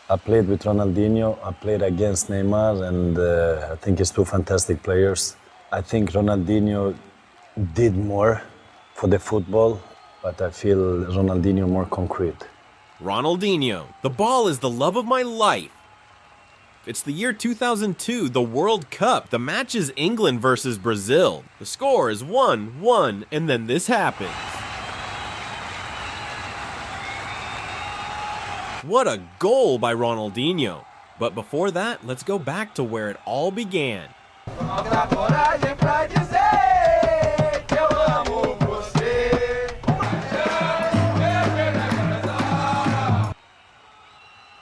I played with Ronaldinho, I played against Neymar, and I think it's two fantastic players. I think Ronaldinho did more for the football, but I feel Ronaldinho more concrete. Ronaldinho, the ball is the love of my life. It's the year 2002, the World Cup. The match is England versus Brazil. The score is 1-1, and then this happens. What a goal by Ronaldinho. But before that, let's go back to where it all began.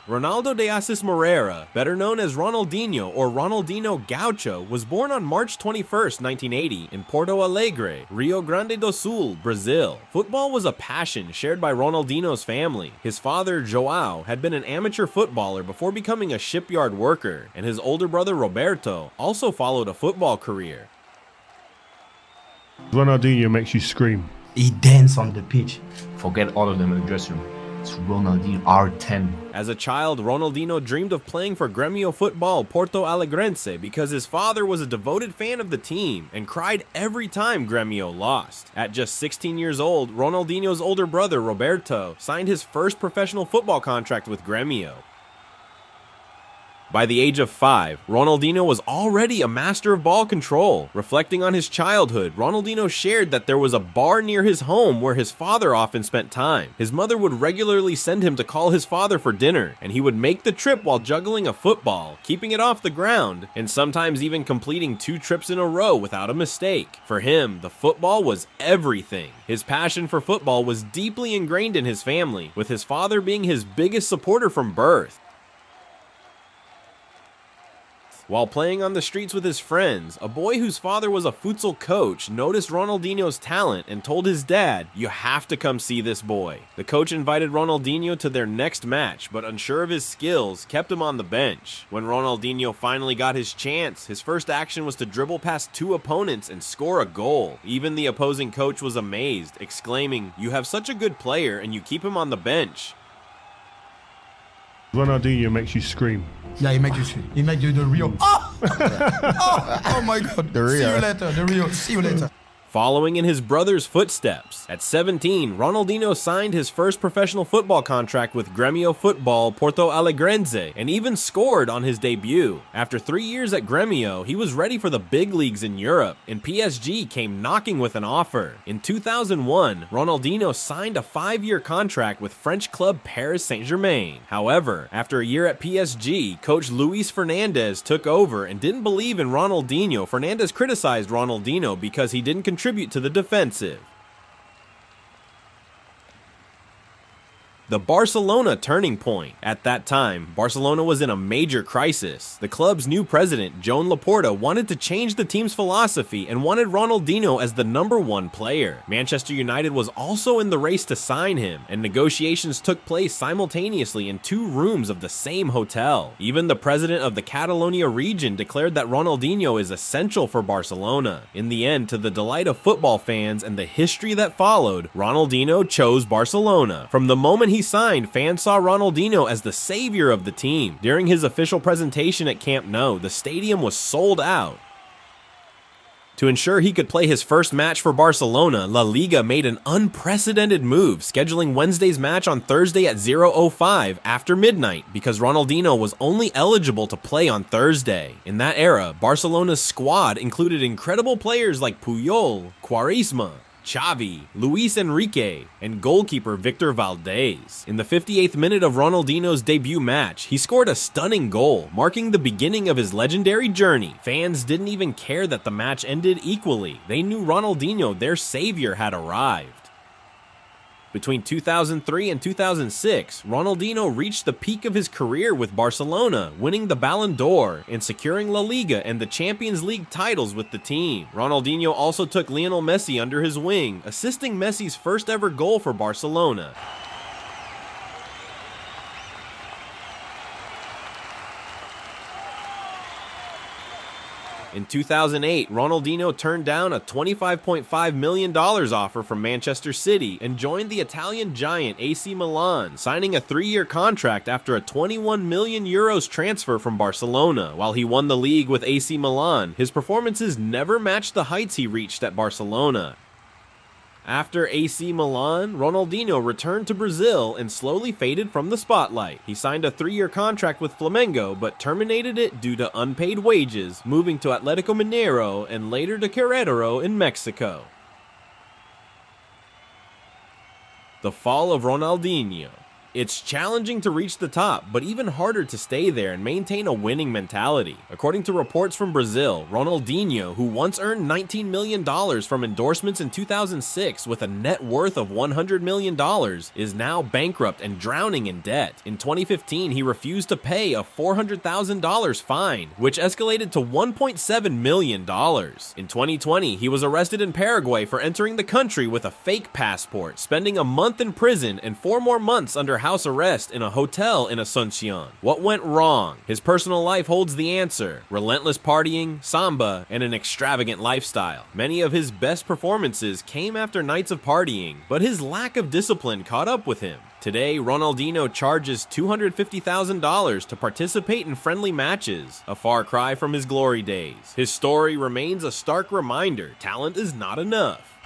Ronaldo de Assis Moreira, better known as Ronaldinho or Ronaldinho Gaucho, was born on March 21, 1980 in Porto Alegre, Rio Grande do Sul, Brazil. Football was a passion shared by Ronaldinho's family. His father, João, had been an amateur footballer before becoming a shipyard worker, and his older brother, Roberto, also followed a football career. Ronaldinho makes you scream. He danced on the pitch. Forget all of them in the dressing room. It's Ronaldinho R10. As a child, Ronaldinho dreamed of playing for Grêmio Football Porto Alegrense because his father was a devoted fan of the team and cried every time Grêmio lost. At just 16 years old, Ronaldinho's older brother, Roberto, signed his first professional football contract with Grêmio. By the age of 5, Ronaldinho was already a master of ball control. Reflecting on his childhood, Ronaldinho shared that there was a bar near his home where his father often spent time. His mother would regularly send him to call his father for dinner, and he would make the trip while juggling a football, keeping it off the ground, and sometimes even completing 2 trips in a row without a mistake. For him, the football was everything. His passion for football was deeply ingrained in his family, with his father being his biggest supporter from birth. While playing on the streets with his friends, a boy whose father was a futsal coach noticed Ronaldinho's talent and told his dad, "You have to come see this boy." The coach invited Ronaldinho to their next match, but unsure of his skills, kept him on the bench. When Ronaldinho finally got his chance, his first action was to dribble past 2 opponents and score a goal. Even the opposing coach was amazed, exclaiming, "You have such a good player and you keep him on the bench." Ronaldinho makes you scream. Yeah, he makes you scream. He makes you the Rio. Oh! Oh my God. The Rio. See you later. The Rio. See you later. Following in his brother's footsteps, at 17, Ronaldinho signed his first professional football contract with Grêmio Football Porto Alegrense and even scored on his debut. After 3 years at Grêmio, he was ready for the big leagues in Europe, and PSG came knocking with an offer. In 2001, Ronaldinho signed a 5-year contract with French club Paris Saint-Germain. However, after a year at PSG, coach Luis Fernandes took over and didn't believe in Ronaldinho. Fernandes criticized Ronaldinho because he didn't contribute to the defensive. The Barcelona turning point. At that time, Barcelona was in a major crisis. The club's new president, Joan Laporta, wanted to change the team's philosophy and wanted Ronaldinho as the #1 player. Manchester United was also in the race to sign him, and negotiations took place simultaneously in 2 rooms of the same hotel. Even the president of the Catalonia region declared that Ronaldinho is essential for Barcelona. In the end, to the delight of football fans and the history that followed, Ronaldinho chose Barcelona. From the moment he signed, fans saw Ronaldinho as the savior of the team. During his official presentation at Camp Nou, the stadium was sold out. To ensure he could play his first match for Barcelona, La Liga made an unprecedented move, scheduling Wednesday's match on Thursday at 0:05 after midnight because Ronaldinho was only eligible to play on Thursday. In that era, Barcelona's squad included incredible players like Puyol, Quaresma, Xavi, Luis Enrique, and goalkeeper Victor Valdés. In the 58th minute of Ronaldinho's debut match, he scored a stunning goal, marking the beginning of his legendary journey. Fans didn't even care that the match ended equally. They knew Ronaldinho, their savior, had arrived. Between 2003 and 2006, Ronaldinho reached the peak of his career with Barcelona, winning the Ballon d'Or and securing La Liga and the Champions League titles with the team. Ronaldinho also took Lionel Messi under his wing, assisting Messi's first ever goal for Barcelona. In 2008, Ronaldinho turned down a $25.5 million offer from Manchester City and joined the Italian giant AC Milan, signing a 3-year contract after a 21 million euros transfer from Barcelona. While he won the league with AC Milan, his performances never matched the heights he reached at Barcelona. After AC Milan, Ronaldinho returned to Brazil and slowly faded from the spotlight. He signed a 3-year contract with Flamengo but terminated it due to unpaid wages, moving to Atlético Mineiro and later to Querétaro in Mexico. The fall of Ronaldinho. It's challenging to reach the top, but even harder to stay there and maintain a winning mentality. According to reports from Brazil, Ronaldinho, who once earned $19 million from endorsements in 2006 with a net worth of $100 million, is now bankrupt and drowning in debt. In 2015, he refused to pay a $400,000 fine, which escalated to $1.7 million. In 2020, he was arrested in Paraguay for entering the country with a fake passport, spending a month in prison and 4 more months under house arrest in a hotel in Asuncion. What went wrong? His personal life holds the answer: relentless partying, samba, and an extravagant lifestyle. Many of his best performances came after nights of partying, but his lack of discipline caught up with him. Today, Ronaldinho charges $250,000 to participate in friendly matches, a far cry from his glory days. His story remains a stark reminder: talent is not enough.